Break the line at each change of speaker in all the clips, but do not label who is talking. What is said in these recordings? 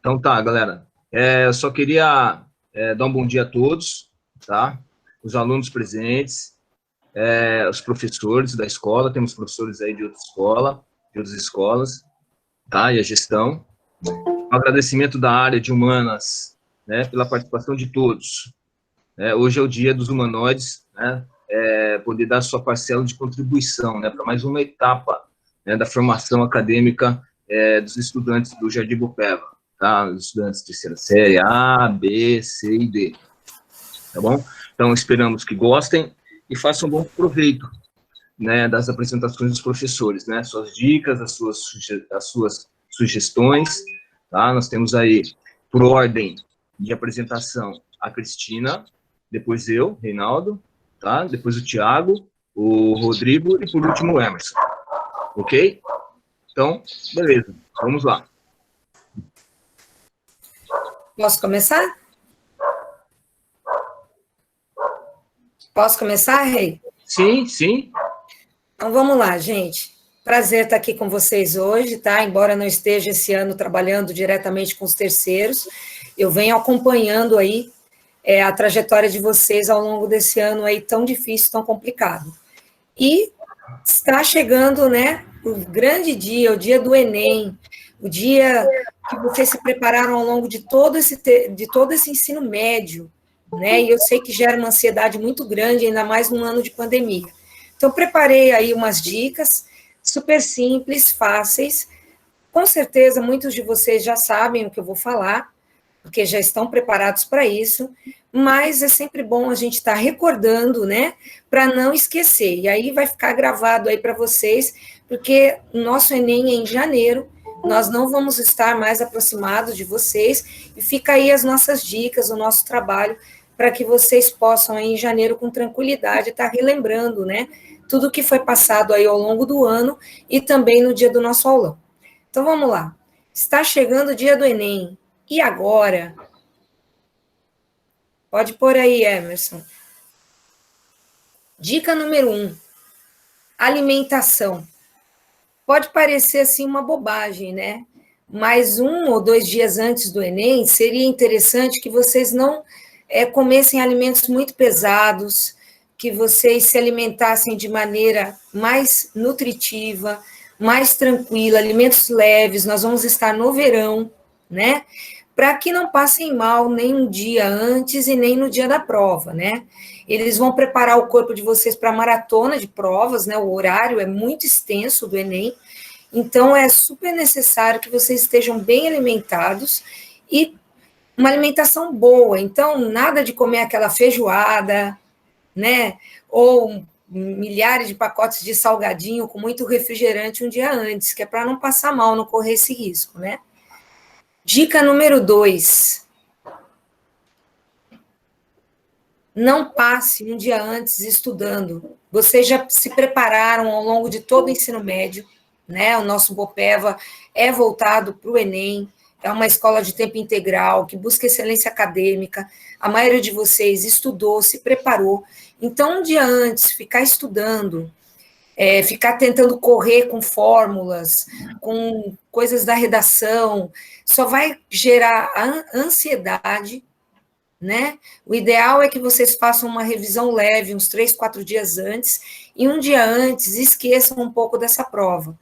Então tá, galera. Eu só queria dar um bom dia a todos, tá? Os alunos presentes, os professores da escola, temos professores aí de outras escolas, tá? E a gestão. Um agradecimento da área de humanas, né, pela participação de todos. Hoje é o dia dos humanoides, né? Poder dar sua parcela de contribuição, né, para mais uma etapa, né, da formação acadêmica dos estudantes do Jardim Bopeva, tá? Os estudantes de terceira série A, B, C e D, tá bom? Então, esperamos que gostem e façam bom proveito, né, das apresentações dos professores, né? Suas dicas, as suas sugestões, tá? Nós temos aí, por ordem de apresentação, a Cristina, depois eu, Reinaldo, tá? Depois o Thiago, o Rodrigo e, por último, o Emerson. Ok? Então, beleza. Vamos lá.
Posso começar? Posso começar, Rei?
Sim, sim.
Então, vamos lá, gente. Prazer estar aqui com vocês hoje, tá? Embora não esteja esse ano trabalhando diretamente com os terceiros, eu venho acompanhando aí a trajetória de vocês ao longo desse ano aí tão difícil, tão complicado. E está chegando, né, o grande dia, o dia do Enem, o dia que vocês se prepararam ao longo de todo esse ensino médio, né? E eu sei que gera uma ansiedade muito grande, ainda mais num ano de pandemia. Então, preparei aí umas dicas super simples, fáceis. Com certeza, muitos de vocês já sabem o que eu vou falar, porque já estão preparados para isso, mas é sempre bom a gente estar recordando, né, para não esquecer. E aí vai ficar gravado aí para vocês, porque o nosso Enem é em janeiro, nós não vamos estar mais aproximados de vocês, e fica aí as nossas dicas, o nosso trabalho, para que vocês possam, aí, em janeiro, com tranquilidade, estar relembrando, né, tudo que foi passado aí ao longo do ano e também no dia do nosso aulão. Então, vamos lá. Está chegando o dia do Enem. E agora? Pode pôr aí, Emerson. Dica número 1. Alimentação. Pode parecer assim uma bobagem, né? Mas 1 ou 2 dias antes do Enem, seria interessante que vocês não comessem alimentos muito pesados, que vocês se alimentassem de maneira mais nutritiva, mais tranquila, alimentos leves. Nós vamos estar no verão, né? Para que não passem mal nem um dia antes e nem no dia da prova, né? Eles vão preparar o corpo de vocês para a maratona de provas, né? O horário é muito extenso do Enem, então é super necessário que vocês estejam bem alimentados e uma alimentação boa. Então, nada de comer aquela feijoada, né? Ou milhares de pacotes de salgadinho com muito refrigerante um dia antes, que é para não passar mal, não correr esse risco, né? Dica número 2. Não passe um dia antes estudando. Vocês já se prepararam ao longo de todo o ensino médio, né? O nosso Bopeva é voltado para o Enem, é uma escola de tempo integral que busca excelência acadêmica. A maioria de vocês estudou, se preparou. Então, um dia antes, ficar estudando, ficar tentando correr com fórmulas, com coisas da redação, só vai gerar ansiedade, né? O ideal é que vocês façam uma revisão leve, uns 3, 4 dias antes, e um dia antes esqueçam um pouco dessa prova,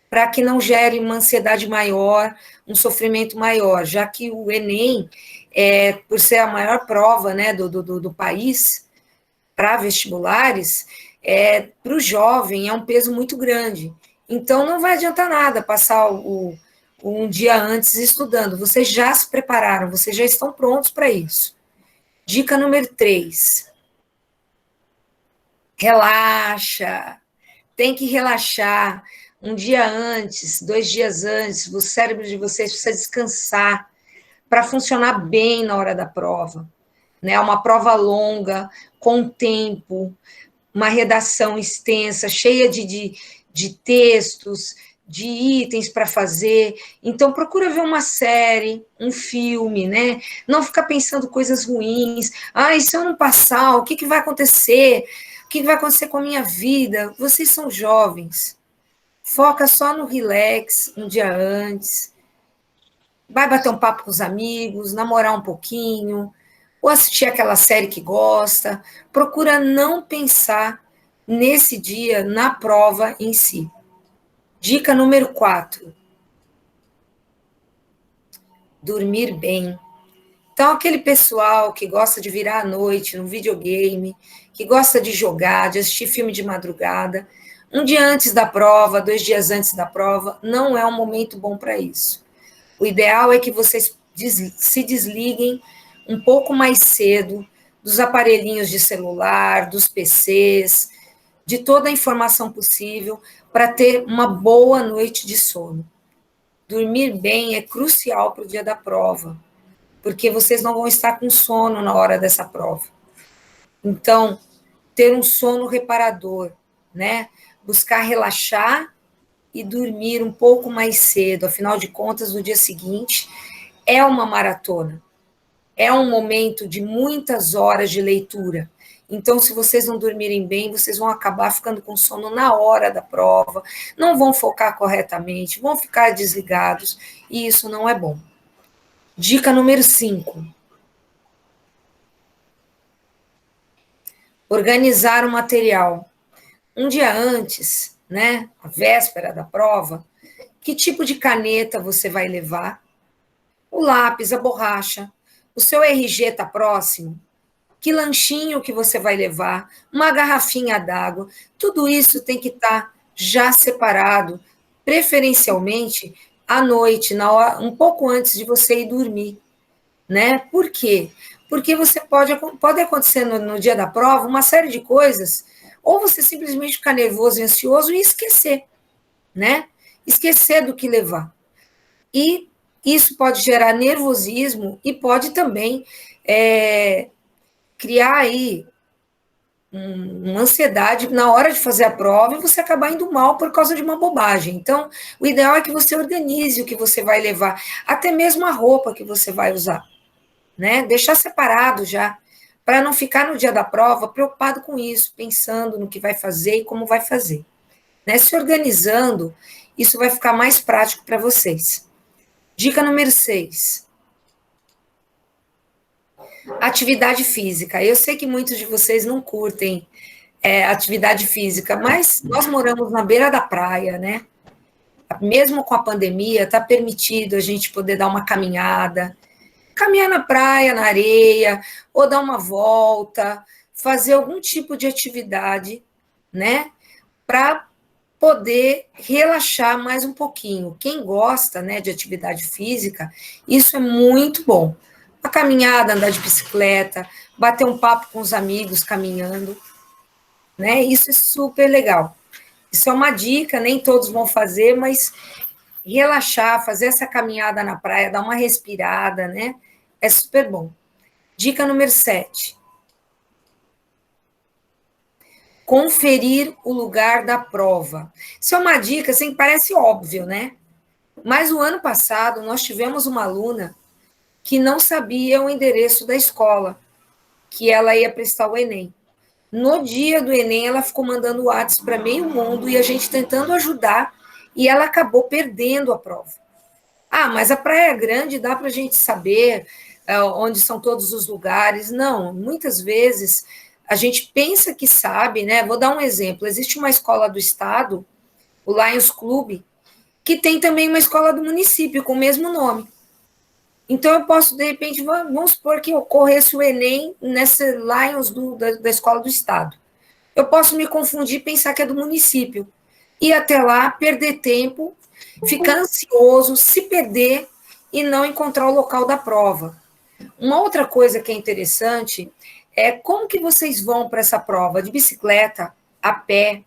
para que não gere uma ansiedade maior, um sofrimento maior, já que o Enem, por ser a maior prova, né, do país, para vestibulares, para o jovem é um peso muito grande. Então, não vai adiantar nada passar um dia antes estudando. Vocês já se prepararam, vocês já estão prontos para isso. Dica número 3. Relaxa. Tem que relaxar. Um dia antes, 2 dias antes, o cérebro de vocês precisa descansar para funcionar bem na hora da prova. Né? Uma prova longa, com tempo, uma redação extensa, cheia de textos, de itens para fazer. Então, procura ver uma série, um filme, né? Não ficar pensando coisas ruins. Ah, e se eu não passar, o que vai acontecer? O que vai acontecer com a minha vida? Vocês são jovens. Foca só no relax um dia antes. vai bater um papo com os amigos, namorar um pouquinho, ou assistir aquela série que gosta. Procura não pensar nesse dia na prova em si. Dica número 4. Dormir bem. Então, aquele pessoal que gosta de virar à noite no videogame, que gosta de jogar, de assistir filme de madrugada, um dia antes da prova, 2 dias antes da prova, não é um momento bom para isso. O ideal é que vocês se desliguem um pouco mais cedo dos aparelhinhos de celular, dos PCs, de toda a informação possível para ter uma boa noite de sono. Dormir bem é crucial para o dia da prova, porque vocês não vão estar com sono na hora dessa prova. Então, ter um sono reparador, né? Buscar relaxar e dormir um pouco mais cedo. Afinal de contas, no dia seguinte é uma maratona. É um momento de muitas horas de leitura. Então, se vocês não dormirem bem, vocês vão acabar ficando com sono na hora da prova, não vão focar corretamente, vão ficar desligados, e isso não é bom. Dica número 5. Organizar o material. Um dia antes, né, a véspera da prova, que tipo de caneta você vai levar? O lápis, a borracha, o seu RG está próximo? Que lanchinho que você vai levar? Uma garrafinha d'água? Tudo isso tem que estar já separado, preferencialmente à noite, na hora, um pouco antes de você ir dormir, né? Por quê? Porque você pode acontecer no dia da prova uma série de coisas, ou você simplesmente ficar nervoso e ansioso e esquecer, né? Esquecer do que levar. E isso pode gerar nervosismo e pode também criar aí uma ansiedade na hora de fazer a prova e você acabar indo mal por causa de uma bobagem. Então, o ideal é que você organize o que você vai levar, até mesmo a roupa que você vai usar, né? Deixar separado já, para não ficar no dia da prova preocupado com isso, pensando no que vai fazer e como vai fazer. Né? Se organizando, isso vai ficar mais prático para vocês. Dica número 6. Atividade física. Eu sei que muitos de vocês não curtem atividade física, mas nós moramos na beira da praia, né? Mesmo com a pandemia, está permitido a gente poder dar uma caminhada, caminhar na praia, na areia, ou dar uma volta, fazer algum tipo de atividade, né? Para poder relaxar mais um pouquinho. Quem gosta, né, de atividade física, isso é muito bom. Uma caminhada, andar de bicicleta, bater um papo com os amigos caminhando, né? Isso é super legal. Isso é uma dica, nem todos vão fazer, mas relaxar, fazer essa caminhada na praia, dar uma respirada, né? É super bom. Dica número 7. Conferir o lugar da prova. Isso é uma dica, assim, parece óbvio, né? Mas o ano passado nós tivemos uma aluna que não sabia o endereço da escola, que ela ia prestar o Enem. No dia do Enem, ela ficou mandando WhatsApp para meio mundo e a gente tentando ajudar, e ela acabou perdendo a prova. Ah, mas a Praia Grande dá para a gente saber onde são todos os lugares. Não, muitas vezes a gente pensa que sabe, né? Vou dar um exemplo. Existe uma escola do estado, o Lions Club, que tem também uma escola do município com o mesmo nome. Então, eu posso, de repente, vamos supor que ocorresse o Enem nessa Lions da escola do estado. Eu posso me confundir e pensar que é do município. Ir até lá, perder tempo, ficar ansioso, se perder e não encontrar o local da prova. Uma outra coisa que é interessante é como que vocês vão para essa prova? De bicicleta, a pé,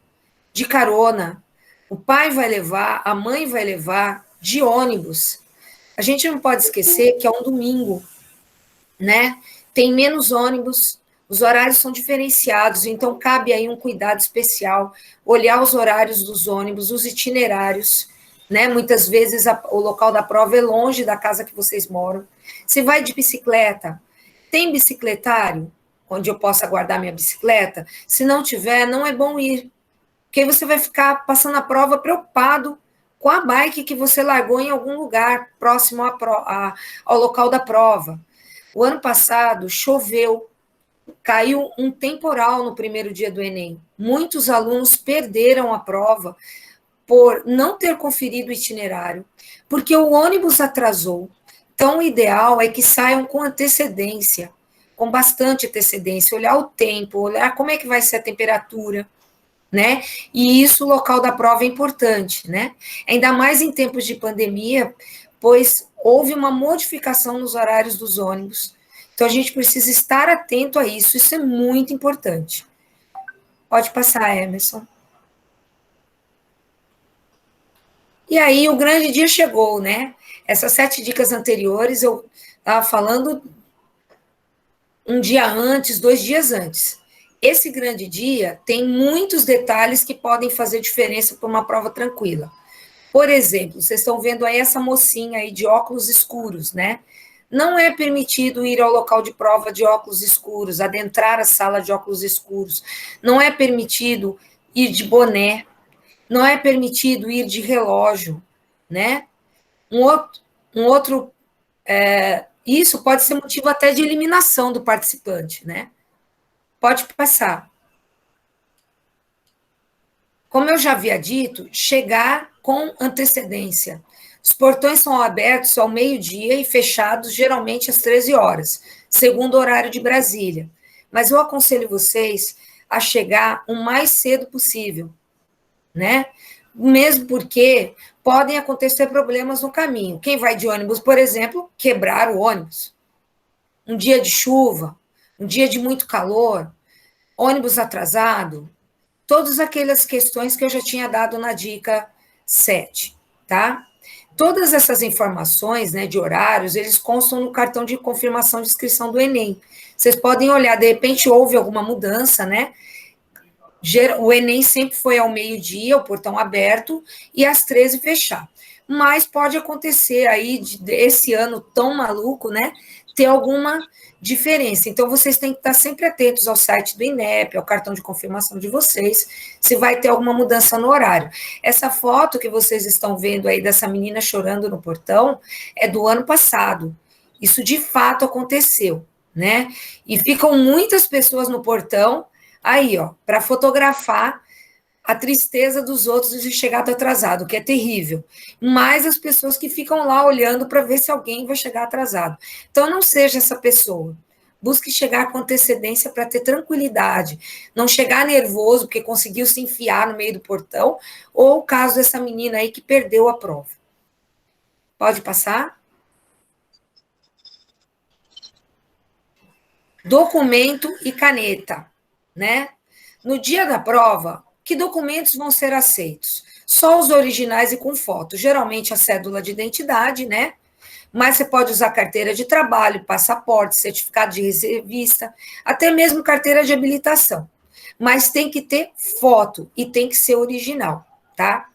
de carona. O pai vai levar, a mãe vai levar, de ônibus. A gente não pode esquecer que é um domingo, né? Tem menos ônibus, os horários são diferenciados, então cabe aí um cuidado especial, olhar os horários dos ônibus, os itinerários, né? Muitas vezes o local da prova é longe da casa que vocês moram. Você vai de bicicleta, tem bicicletário onde eu possa guardar minha bicicleta? Se não tiver, não é bom ir, porque você vai ficar passando a prova preocupado com a bike que você largou em algum lugar próximo ao local da prova. O ano passado choveu, caiu um temporal no primeiro dia do Enem. Muitos alunos perderam a prova por não ter conferido o itinerário, porque o ônibus atrasou. Então, o ideal é que saiam com antecedência, com bastante antecedência, olhar o tempo, olhar como é que vai ser a temperatura, né? E isso, o local da prova é importante, né? Ainda mais em tempos de pandemia, pois houve uma modificação nos horários dos ônibus. Então, a gente precisa estar atento a isso, isso é muito importante. Pode passar, Emerson. E aí, o grande dia chegou, né? Essas 7 dicas anteriores, eu estava falando um dia antes, 2 dias antes. Esse grande dia tem muitos detalhes que podem fazer diferença para uma prova tranquila. Por exemplo, vocês estão vendo aí essa mocinha aí de óculos escuros, né? Não é permitido ir ao local de prova de óculos escuros, adentrar a sala de óculos escuros. Não é permitido ir de boné. Não é permitido ir de relógio, né? Isso pode ser motivo até de eliminação do participante, né? Pode passar. Como eu já havia dito, chegar com antecedência. Os portões são abertos ao meio-dia e fechados geralmente às 13 horas, segundo o horário de Brasília. Mas eu aconselho vocês a chegar o mais cedo possível, né? Mesmo porque podem acontecer problemas no caminho. Quem vai de ônibus, por exemplo, quebrar o ônibus. Um dia de chuva, um dia de muito calor, ônibus atrasado, todas aquelas questões que eu já tinha dado na dica 7, tá? Todas essas informações, né, de horários, eles constam no cartão de confirmação de inscrição do Enem. Vocês podem olhar, de repente houve alguma mudança, né? O Enem sempre foi ao meio-dia, o portão aberto, e às 13 fechar. Mas pode acontecer aí, esse ano tão maluco, né, ter alguma diferença. Então, vocês têm que estar sempre atentos ao site do INEP, ao cartão de confirmação de vocês, se vai ter alguma mudança no horário. Essa foto que vocês estão vendo aí dessa menina chorando no portão é do ano passado. Isso de fato aconteceu, né? E ficam muitas pessoas no portão aí, ó, para fotografar a tristeza dos outros de chegado atrasado, que é terrível. Mas as pessoas que ficam lá olhando para ver se alguém vai chegar atrasado. Então, não seja essa pessoa. Busque chegar com antecedência para ter tranquilidade. Não chegar nervoso porque conseguiu se enfiar no meio do portão, ou o caso dessa menina aí que perdeu a prova. Pode passar? Documento e caneta, né? No dia da prova, que documentos vão ser aceitos? Só os originais e com foto. Geralmente a cédula de identidade, né? Mas você pode usar carteira de trabalho, passaporte, certificado de reservista, até mesmo carteira de habilitação. Mas tem que ter foto e tem que ser original, tá?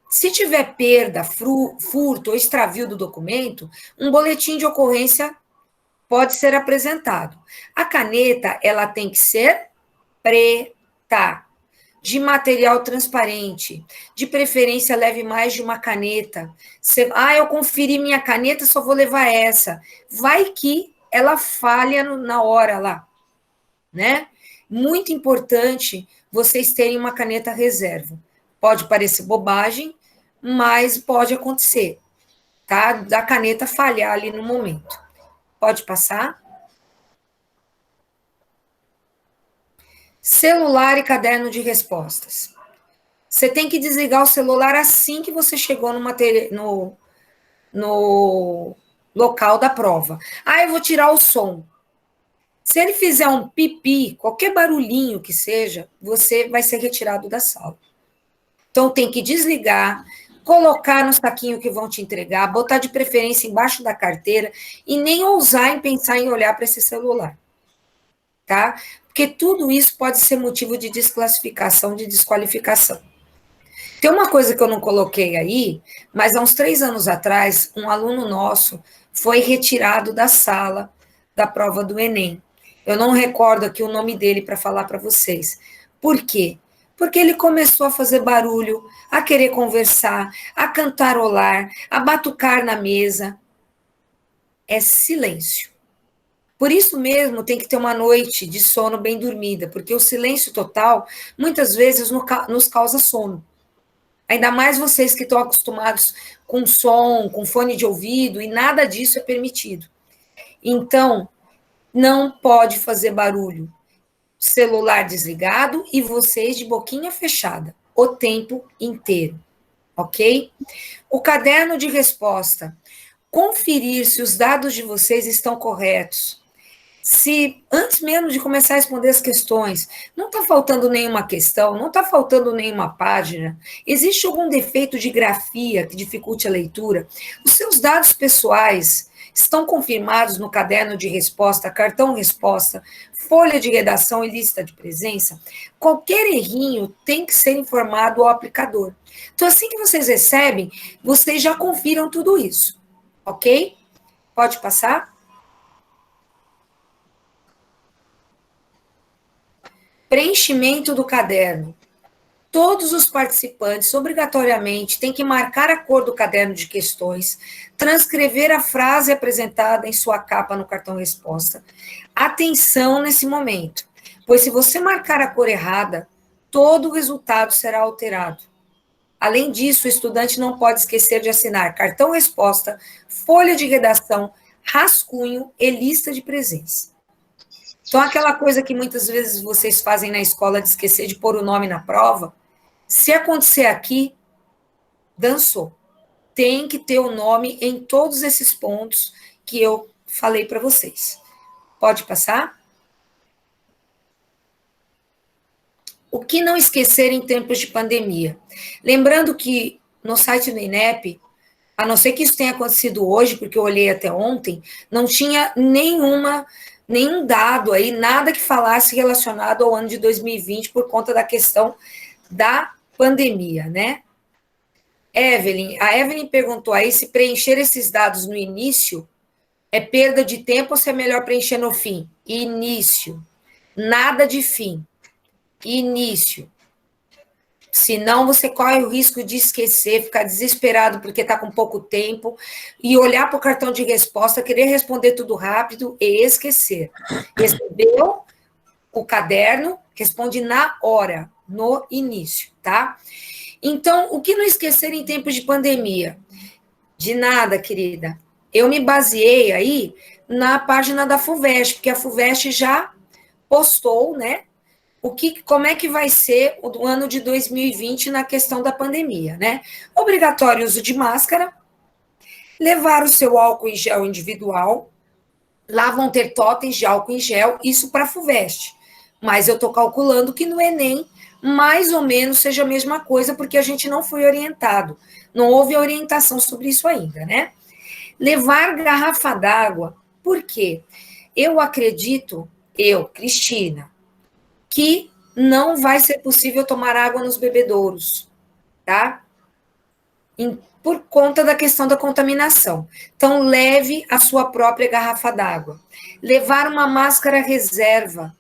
Se tiver perda, furto ou extravio do documento, um boletim de ocorrência pode ser apresentado. A caneta, ela tem que ser preta, de material transparente, de preferência leve mais de uma caneta. Eu conferi minha caneta, só vou levar essa. Vai que ela falha na hora lá, né? Muito importante vocês terem uma caneta reserva. Pode parecer bobagem, mas pode acontecer, tá? Da caneta falhar ali no momento. Pode passar? Celular e caderno de respostas. Você tem que desligar o celular assim que você chegou no local da prova. Eu vou tirar o som. Se ele fizer um pipi, qualquer barulhinho que seja, você vai ser retirado da sala. Então, tem que desligar, colocar no saquinho que vão te entregar, botar de preferência embaixo da carteira e nem ousar em pensar em olhar para esse celular. Tá? Porque tudo isso pode ser motivo de desclassificação, de desqualificação. Tem uma coisa que eu não coloquei aí, mas há uns 3 anos atrás, um aluno nosso foi retirado da sala da prova do Enem. Eu não recordo aqui o nome dele para falar para vocês. Por quê? Porque ele começou a fazer barulho, a querer conversar, a cantarolar, a batucar na mesa. É silêncio. Por isso mesmo, tem que ter uma noite de sono bem dormida, porque o silêncio total, muitas vezes, nos causa sono. Ainda mais vocês que estão acostumados com som, com fone de ouvido, e nada disso é permitido. Então, não pode fazer barulho. Celular desligado e vocês de boquinha fechada, o tempo inteiro, ok? O caderno de resposta. Conferir se os dados de vocês estão corretos. Se, antes mesmo de começar a responder as questões, não está faltando nenhuma questão, não está faltando nenhuma página, existe algum defeito de grafia que dificulte a leitura, os seus dados pessoais estão confirmados no caderno de resposta, cartão resposta, folha de redação e lista de presença, qualquer errinho tem que ser informado ao aplicador. Então, assim que vocês recebem, vocês já confiram tudo isso, ok? Pode passar? Preenchimento do caderno. Todos os participantes, obrigatoriamente, têm que marcar a cor do caderno de questões, transcrever a frase apresentada em sua capa no cartão resposta. Atenção nesse momento, pois se você marcar a cor errada, todo o resultado será alterado. Além disso, o estudante não pode esquecer de assinar cartão resposta, folha de redação, rascunho e lista de presença. Então, aquela coisa que muitas vezes vocês fazem na escola de esquecer de pôr o nome na prova, se acontecer aqui, dançou. Tem que ter o nome em todos esses pontos que eu falei para vocês. Pode passar? O que não esquecer em tempos de pandemia? Lembrando que no site do INEP, a não ser que isso tenha acontecido hoje, porque eu olhei até ontem, não tinha nenhum dado aí, nada que falasse relacionado ao ano de 2020 por conta da questão da pandemia, né? A Evelyn perguntou aí se preencher esses dados no início é perda de tempo ou se é melhor preencher no fim. Início. Nada de fim. Início. Senão você corre o risco de esquecer, ficar desesperado porque está com pouco tempo e olhar para o cartão de resposta, querer responder tudo rápido e esquecer. Recebeu o caderno, responde na hora, no início, tá? Então, o que não esquecer em tempos de pandemia? De nada, querida. Eu me baseei aí na página da FUVEST, porque a FUVEST já postou, né? Como é que vai ser o ano de 2020 na questão da pandemia, né? Obrigatório uso de máscara, levar o seu álcool em gel individual, lá vão ter totens de álcool em gel, isso para a FUVEST. Mas eu estou calculando que no Enem, mais ou menos, seja a mesma coisa, porque a gente não foi orientado. Não houve orientação sobre isso ainda, né? Levar garrafa d'água, por quê? Eu acredito, Cristina, que não vai ser possível tomar água nos bebedouros, tá? Por conta da questão da contaminação. Então, leve a sua própria garrafa d'água. Levar uma máscara reserva,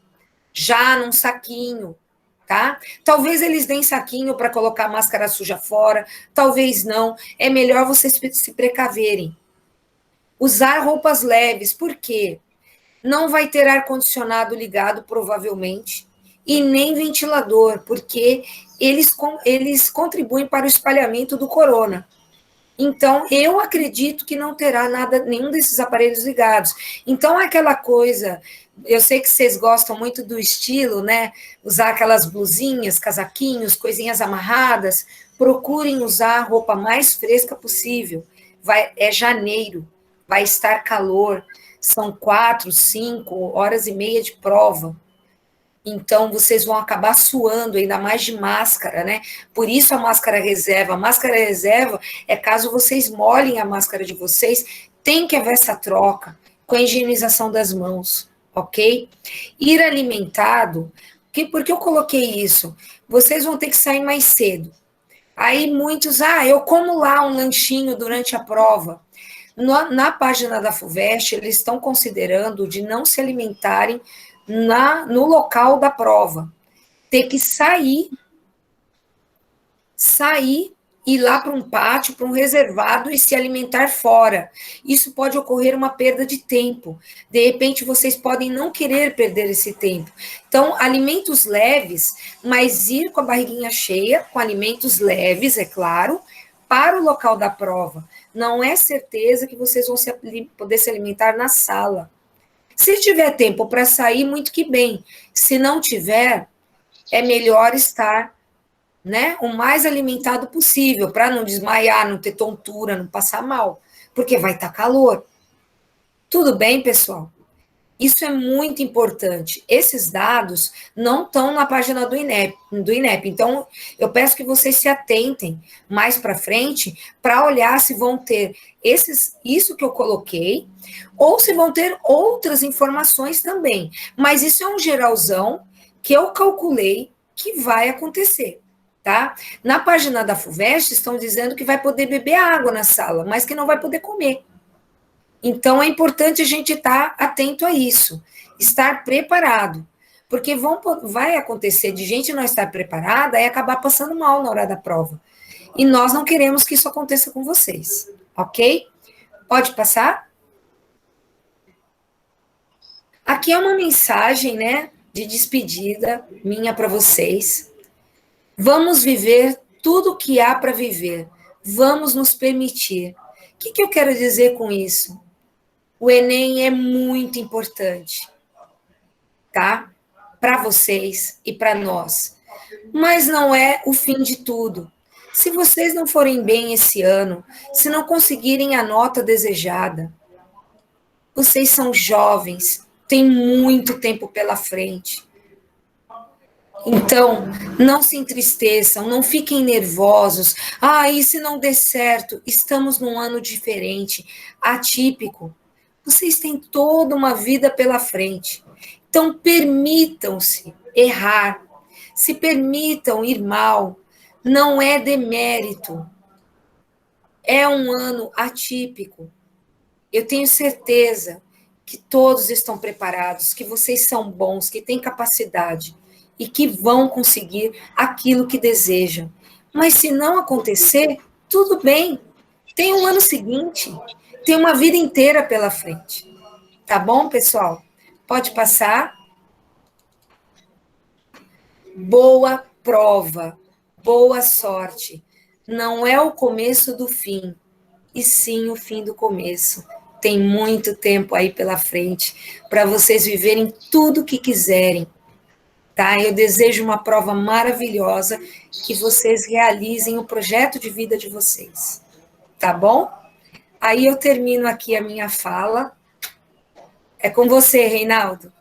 já num saquinho, tá? Talvez eles deem saquinho para colocar a máscara suja fora, talvez não. É melhor vocês se precaverem. Usar roupas leves, por quê? Não vai ter ar-condicionado ligado, provavelmente, e nem ventilador, porque eles contribuem para o espalhamento do corona. Então, eu acredito que não terá nenhum desses aparelhos ligados. Então, aquela coisa, eu sei que vocês gostam muito do estilo, né? Usar aquelas blusinhas, casaquinhos, coisinhas amarradas, procurem usar a roupa mais fresca possível. É janeiro, vai estar calor, são 4, 5 horas e meia de prova. Então, vocês vão acabar suando, ainda mais de máscara, né? Por isso a máscara reserva. A máscara reserva é caso vocês molhem a máscara de vocês, tem que haver essa troca com a higienização das mãos, ok? Ir alimentado, por que eu coloquei isso? Vocês vão ter que sair mais cedo. Aí muitos, eu como lá um lanchinho durante a prova. Na página da FUVEST, eles estão considerando de não se alimentarem no local da prova, ter que sair sair, ir lá para um pátio, para um reservado e se alimentar fora. Isso pode ocorrer uma perda de tempo. De repente, vocês podem não querer perder esse tempo. Então, alimentos leves, mas ir com a barriguinha cheia, com alimentos leves, é claro, para o local da prova. Não é certeza que vocês vão poder se alimentar na sala. Se tiver tempo para sair, muito que bem. Se não tiver, é melhor estar, né, o mais alimentado possível, para não desmaiar, não ter tontura, não passar mal, porque vai estar calor. Tudo bem, pessoal? Isso é muito importante. Esses dados não estão na página do INEP. Então, eu peço que vocês se atentem mais para frente para olhar se vão ter isso que eu coloquei, ou se vão ter outras informações também. Mas isso é um geralzão que eu calculei que vai acontecer. Tá? Na página da FUVEST estão dizendo que vai poder beber água na sala, mas que não vai poder comer. Então, é importante a gente estar atento a isso, estar preparado, porque vai acontecer de gente não estar preparada e acabar passando mal na hora da prova. E nós não queremos que isso aconteça com vocês, ok? Pode passar? Aqui é uma mensagem, né, de despedida minha para vocês. Vamos viver tudo o que há para viver. Vamos nos permitir. O que eu quero dizer com isso? O Enem é muito importante, tá? Para vocês e para nós. Mas não é o fim de tudo. Se vocês não forem bem esse ano, se não conseguirem a nota desejada, vocês são jovens, têm muito tempo pela frente. Então, não se entristeçam, não fiquem nervosos. E se não der certo? Estamos num ano diferente, atípico. Vocês têm toda uma vida pela frente. Então, permitam-se errar, se permitam ir mal. Não é demérito. É um ano atípico. Eu tenho certeza que todos estão preparados, que vocês são bons, que têm capacidade e que vão conseguir aquilo que desejam. Mas se não acontecer, tudo bem. Tem um ano seguinte, tem uma vida inteira pela frente. Tá bom, pessoal? Pode passar. Boa prova, boa sorte. Não é o começo do fim, e sim o fim do começo. Tem muito tempo aí pela frente para vocês viverem tudo o que quiserem. Tá? Eu desejo uma prova maravilhosa, que vocês realizem o projeto de vida de vocês. Tá bom? Aí eu termino aqui a minha fala. É com você, Reinaldo.